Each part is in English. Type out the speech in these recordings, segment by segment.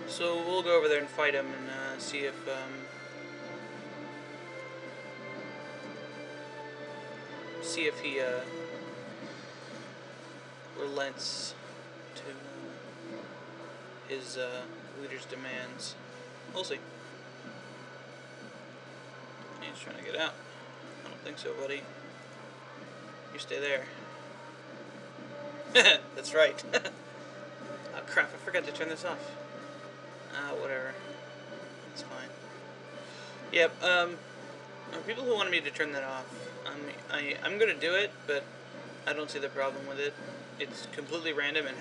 So we'll go over there and fight him and see if he relents to his leader's demands. We'll see. He's trying to get out. I don't think so, buddy. You stay there. That's right. Oh crap, I forgot to turn this off. Whatever. It's fine. Yep, people who wanted me to turn that off, I'm gonna do it, but I don't see the problem with it. It's completely random and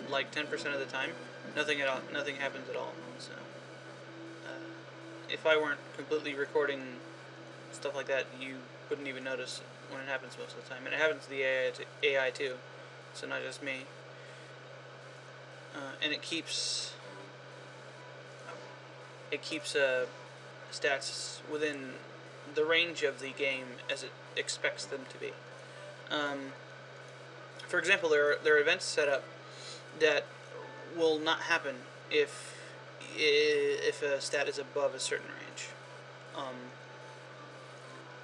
like 10% of the time, nothing happens at all. So, if I weren't completely recording stuff like that, you wouldn't even notice when it happens most of the time. And it happens to the AI too, so not just me. And it keeps stats within the range of the game as it expects them to be. For example, there are events set up that will not happen if a stat is above a certain range.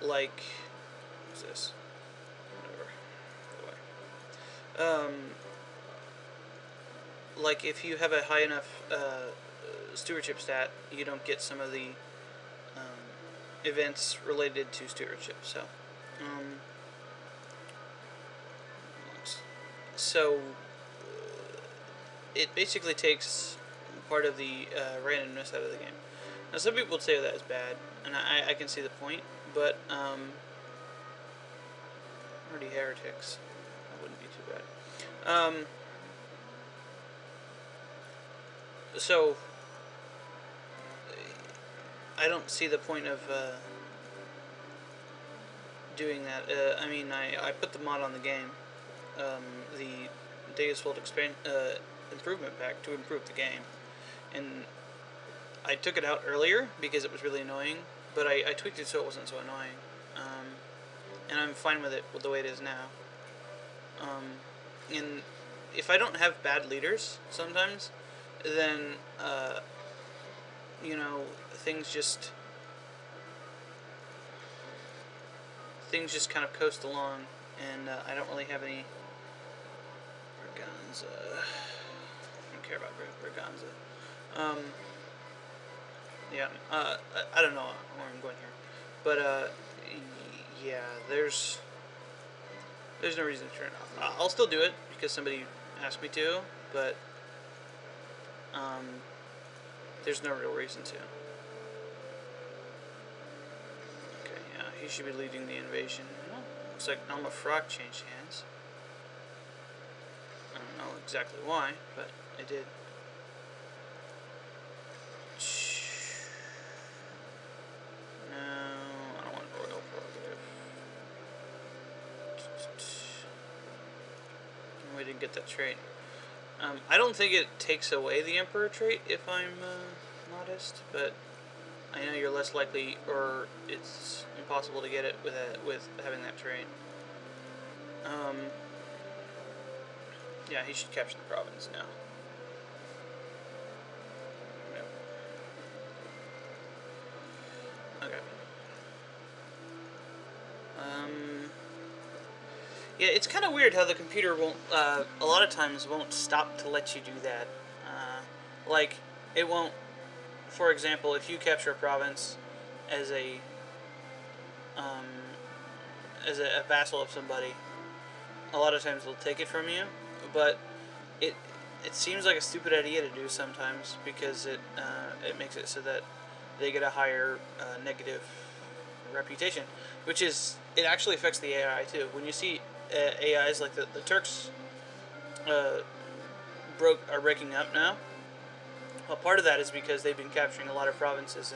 Like, what's this? Whatever. Like if you have a high enough stewardship stat, you don't get some of the events related to stewardship. So, it basically takes part of the randomness out of the game. Now, some people would say that is bad, and I can see the point, but already heretics. That wouldn't be too bad. So, I don't see the point of doing that. I mean, I put the mod on the game, the Deus Vult improvement pack to improve the game, and I took it out earlier because it was really annoying, but I tweaked it so it wasn't so annoying, and I'm fine with it the way it is now. And if I don't have bad leaders sometimes, then things just kind of coast along, and I don't really have any Braganza. I don't care about Braganza. Yeah, I don't know where I'm going here, but yeah, there's no reason to turn it off. I'll still do it because somebody asked me to, but there's no real reason to. Okay, yeah, he should be leading the invasion. Well, looks like Alma Frog changed hands. I don't know exactly why, but it did. No, I don't want royal prerogative. We didn't get that trait. I don't think it takes away the Emperor trait, if I'm modest, but I know you're less likely, or it's impossible to get it with having that trait. Yeah, he should capture the province now. Yep. Okay. Yeah, it's kind of weird how the computer won't, a lot of times won't stop to let you do that. Like, it won't, for example, if you capture a province as a vassal of somebody, a lot of times they'll take it from you, but it seems like a stupid idea to do sometimes, because it makes it so that they get a higher negative reputation, which is, it actually affects the AI too. When you see AIs like the Turks are breaking up now, well, part of that is because they've been capturing a lot of provinces,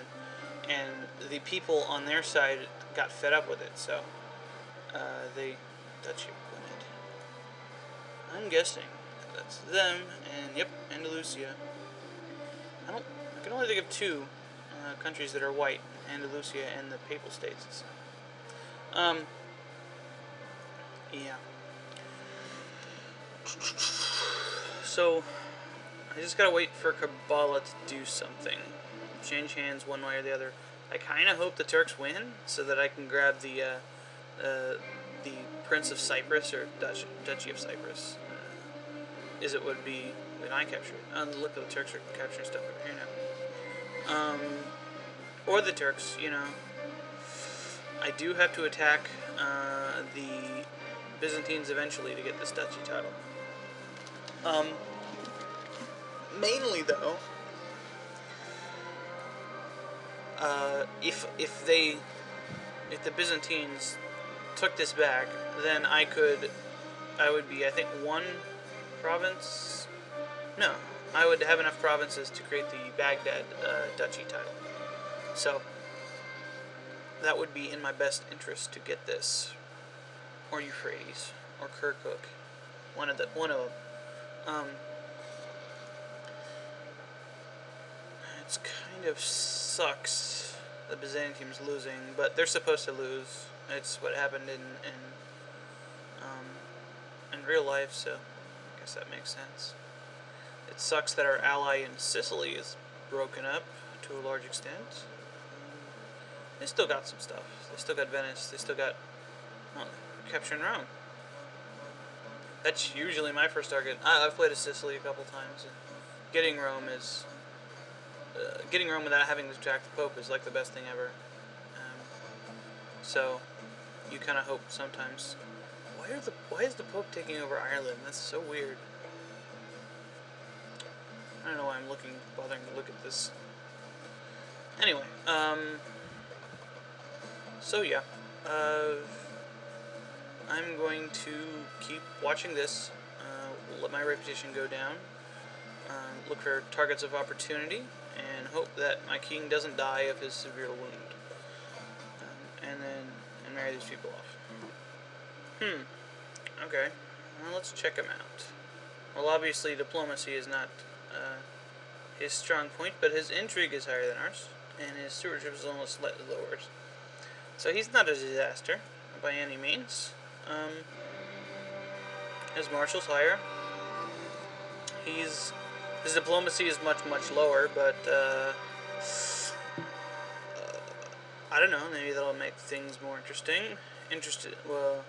and the people on their side got fed up with it, so they Dutch implemented. I'm guessing that's them, and yep, Andalusia. I can only think of two countries that are white: Andalusia and the Papal States. So. Yeah. So, I just gotta wait for Kabbalah to do something. Change hands one way or the other. I kind of hope the Turks win so that I can grab the Prince of Cyprus, or Duchy of Cyprus, as it would be when I capture it. Look, the Turks are capturing stuff over here now. Or the Turks, you know. I do have to attack the Byzantines eventually to get this duchy title. Mainly though, if the Byzantines took this back, then I would be, I think, one province. No, I would have enough provinces to create the Baghdad duchy title. So that would be in my best interest to get this, or Euphrates, or Kirkuk, one of them. It's kind of sucks the Byzantium's losing, but they're supposed to lose. It's what happened in real life, so I guess that makes sense. It sucks that our ally in Sicily is broken up to a large extent. They still got some stuff. They still got Venice. They still got, well, capturing Rome. That's usually my first target. I've played as Sicily a couple times, and getting Rome without having to attack the Pope is like the best thing ever. So you kind of hope sometimes. Why is the Pope taking over Ireland? That's so weird. I don't know why I'm bothering to look at this. Anyway, so yeah, I'm going to keep watching this, let my reputation go down, look for targets of opportunity, and hope that my king doesn't die of his severe wound, and marry these people off. Okay, well, let's check him out. Well, obviously diplomacy is not his strong point, but his intrigue is higher than ours, and his stewardship is almost slightly lower. So he's not a disaster by any means. His marshal's higher. His diplomacy is much lower, but I don't know. Maybe that'll make things more interesting. Well,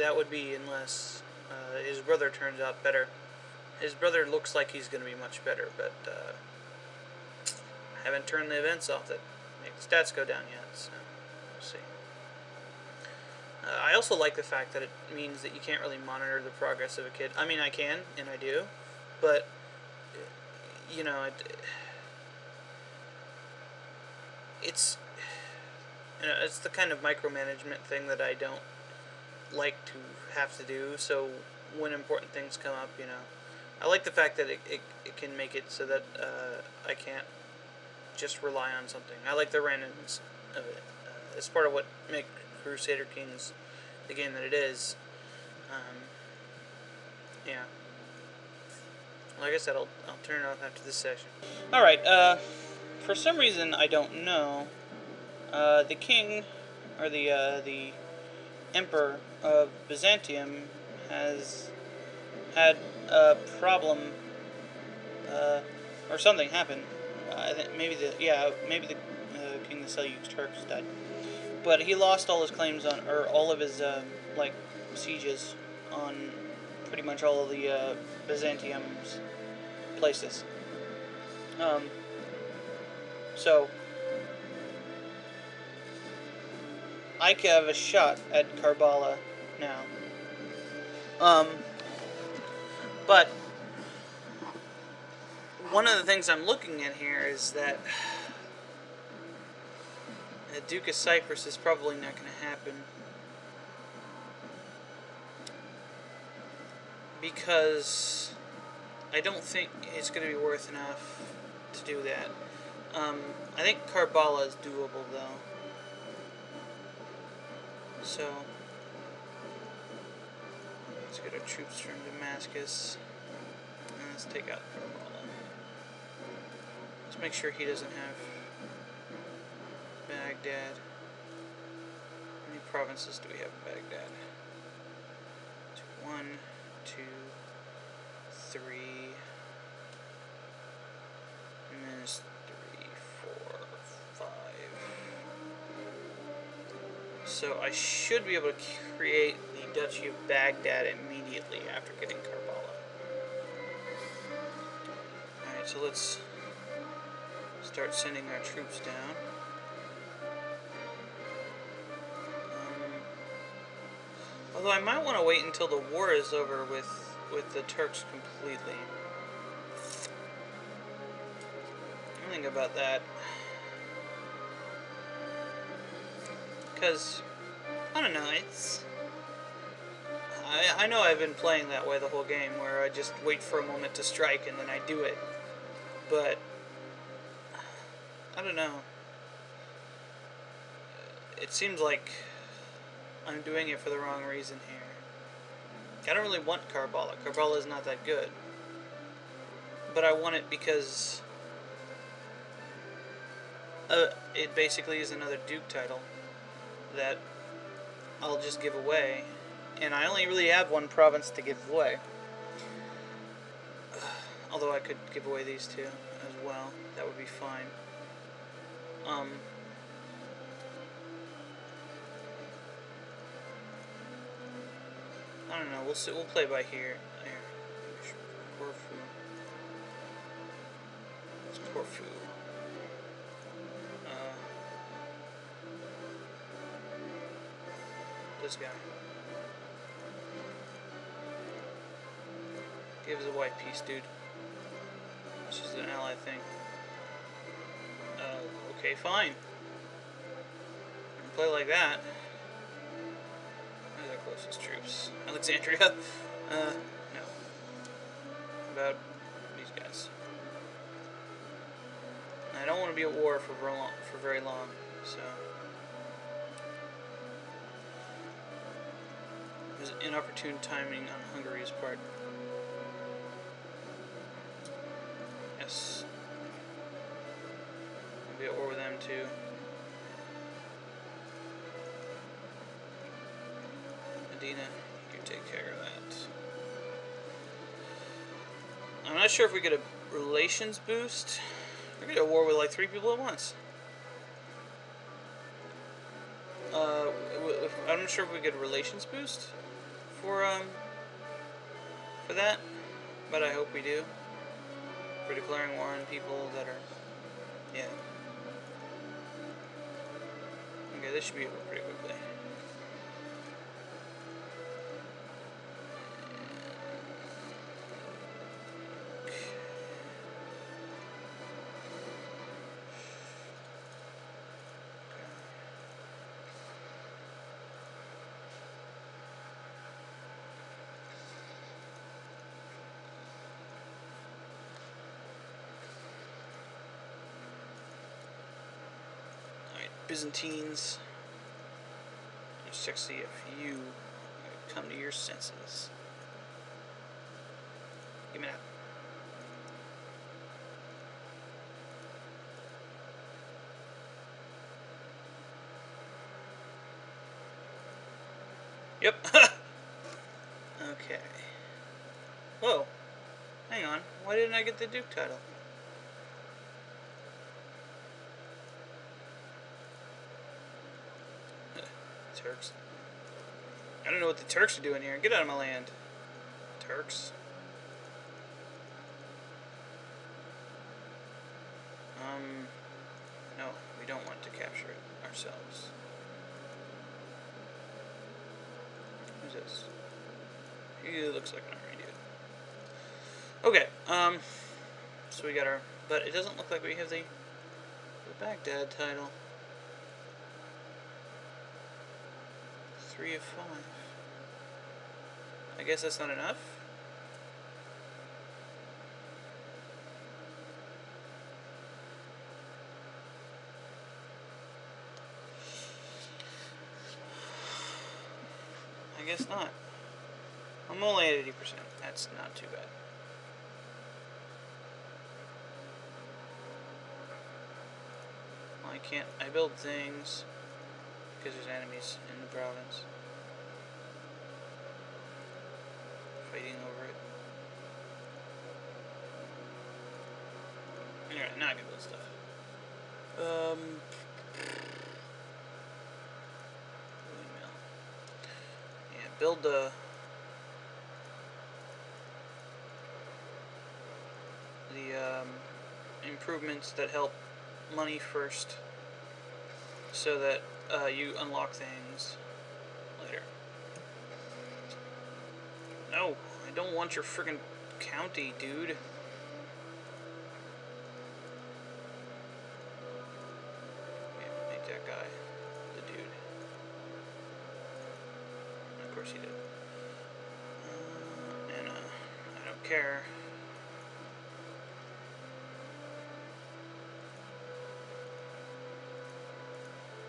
that would be unless his brother turns out better. His brother looks like he's going to be much better, but I haven't turned the events off that make the stats go down yet, so we'll see. I also like the fact that it means that you can't really monitor the progress of a kid. I mean, I can, and I do, but, you know, it's the kind of micromanagement thing that I don't like to have to do, so when important things come up, you know, I like the fact that it can make it so that I can't just rely on something. I like the randomness of it. It's part of what makes Crusader Kings the game that it is. Yeah. Like I said, I'll turn it off after this session. Alright, for some reason I don't know, the king, or the emperor of Byzantium has had a problem, or something happened. I think maybe the king of the Seljuk Turks died, but he lost all his claims on, or all of his sieges on pretty much all of the Byzantium's places. So I could have a shot at Karbala now. But one of the things I'm looking at here is that the Duke of Cyprus is probably not going to happen, because I don't think it's going to be worth enough to do that. I think Karbala is doable, though. So let's get our troops from Damascus, and let's take out Karbala. Let's make sure he doesn't have Baghdad. How many provinces do we have in Baghdad? 1, 2, 3, minus 3, 4, 5. So I should be able to create the Duchy of Baghdad immediately after getting Karbala. Alright, so let's start sending our troops down. Although I might want to wait until the war is over with the Turks completely. I'm thinking about that. Because, I don't know, it's... I know I've been playing that way the whole game, where I just wait for a moment to strike and then I do it. But, I don't know. It seems like I'm doing it for the wrong reason here. I don't really want Karbala. Karbala is not that good. But I want it because it basically is another Duke title that I'll just give away. And I only really have one province to give away. Although I could give away these two as well. That would be fine. I don't know. We'll see. We'll play by here. Corfu. It's Corfu. This guy. Give us a white piece, dude. It's just an ally thing. Okay, fine. Play like that. Where's our closest troops? Alexandria? No. How about these guys? I don't want to be at war for very long, so... It was inopportune timing on Hungary's part. Yes. I'll be at war with them too. Medina, you take care of that. I'm not sure if we get a relations boost. We're going to war with like 3 people at once. I'm not sure if we get a relations boost for that, but I hope we do. For declaring war on people that are, yeah. Okay, this should be over pretty quickly. Byzantines, just check to see if you come to your senses. Give me that. Yep. Okay. Whoa. Hang on. Why didn't I get the Duke title? Turks. I don't know what the Turks are doing here. Get out of my land. Turks. No, we don't want to capture it ourselves. Who's this? He looks like an army dude. Okay, so we got our, but it doesn't look like we have the Baghdad title. 3 of 5. I guess that's not enough. I guess not. I'm only at 80%. That's not too bad. Well, I can't. I build things because there's enemies in the province fighting over it. now I can build stuff. Windmill. Yeah, build the improvements that help money first, so that you unlock things later. No, I don't want your friggin' county, dude. Yeah, make that guy the dude. And of course he did. And I don't care.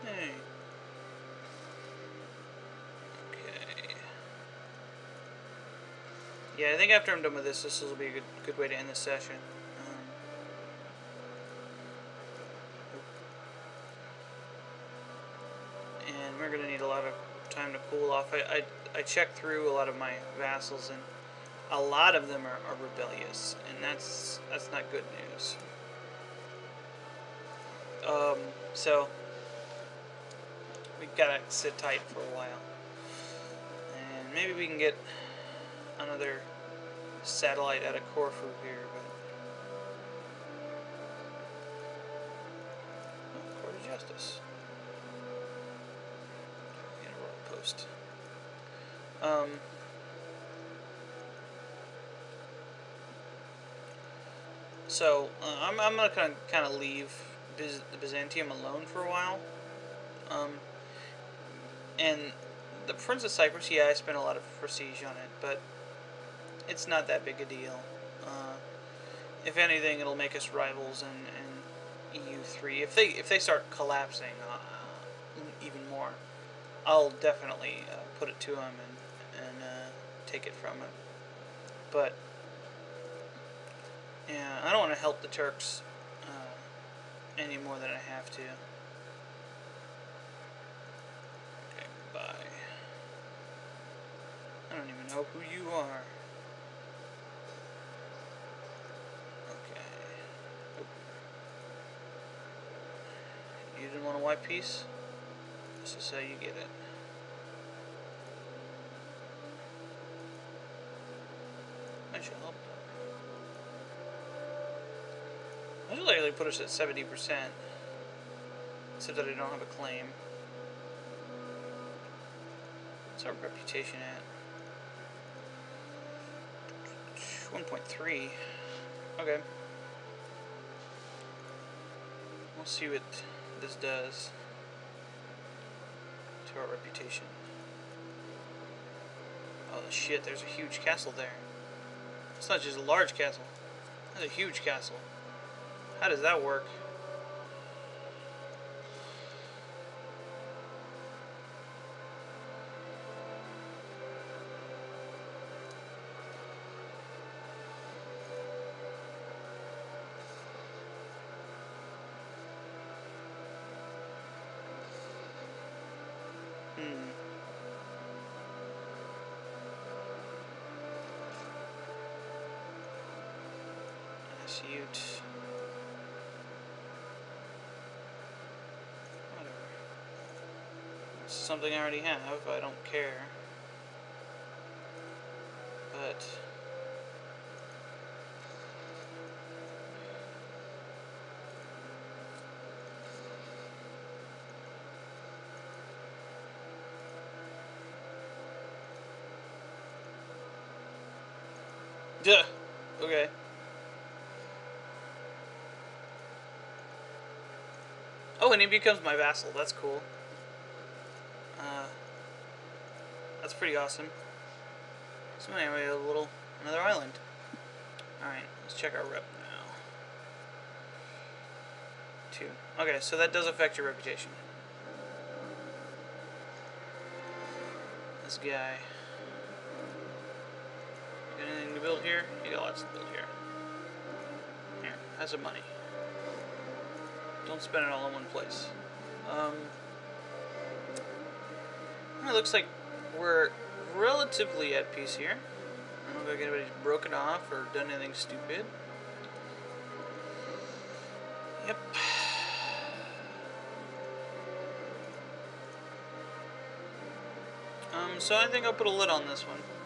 Hey. Okay. Yeah, I think after I'm done with this, this will be a good way to end this session. And we're gonna need a lot of time to cool off. I checked through a lot of my vassals, and a lot of them are rebellious, and that's not good news. So we gotta sit tight for a while, and maybe we can get another satellite out of Corfu here, but Court of Justice. In a royal post. So I'm gonna kind of leave Byzantium alone for a while. And the Prince of Cyprus, yeah, I spent a lot of prestige on it, but it's not that big a deal. If anything, it'll make us rivals in EU3. If they start collapsing even more, I'll definitely put it to them and take it from it. But yeah, I don't want to help the Turks any more than I have to. Okay, bye. I don't even know who you are. Okay. Oh. You didn't want a white piece? This is how you get it. I should help. I should likely put us at 70%, except that I don't have a claim. What's our reputation at? 1.3. Okay. We'll see what this does to our reputation. Oh shit, there's a huge castle there. It's not just a large castle. It's a huge castle. How does that work? Suit. Whatever. It's something I already have. I don't care. But duh. Okay. Oh, and he becomes my vassal. That's cool. That's pretty awesome. So anyway, another island. Alright, let's check our rep now. 2. Okay, so that does affect your reputation. This guy. You got anything to build here? You got lots to build here. Here, have some money. Don't spend it all in one place. It looks like we're relatively at peace here. I don't think anybody's broken off or done anything stupid. Yep. So I think I'll put a lid on this one.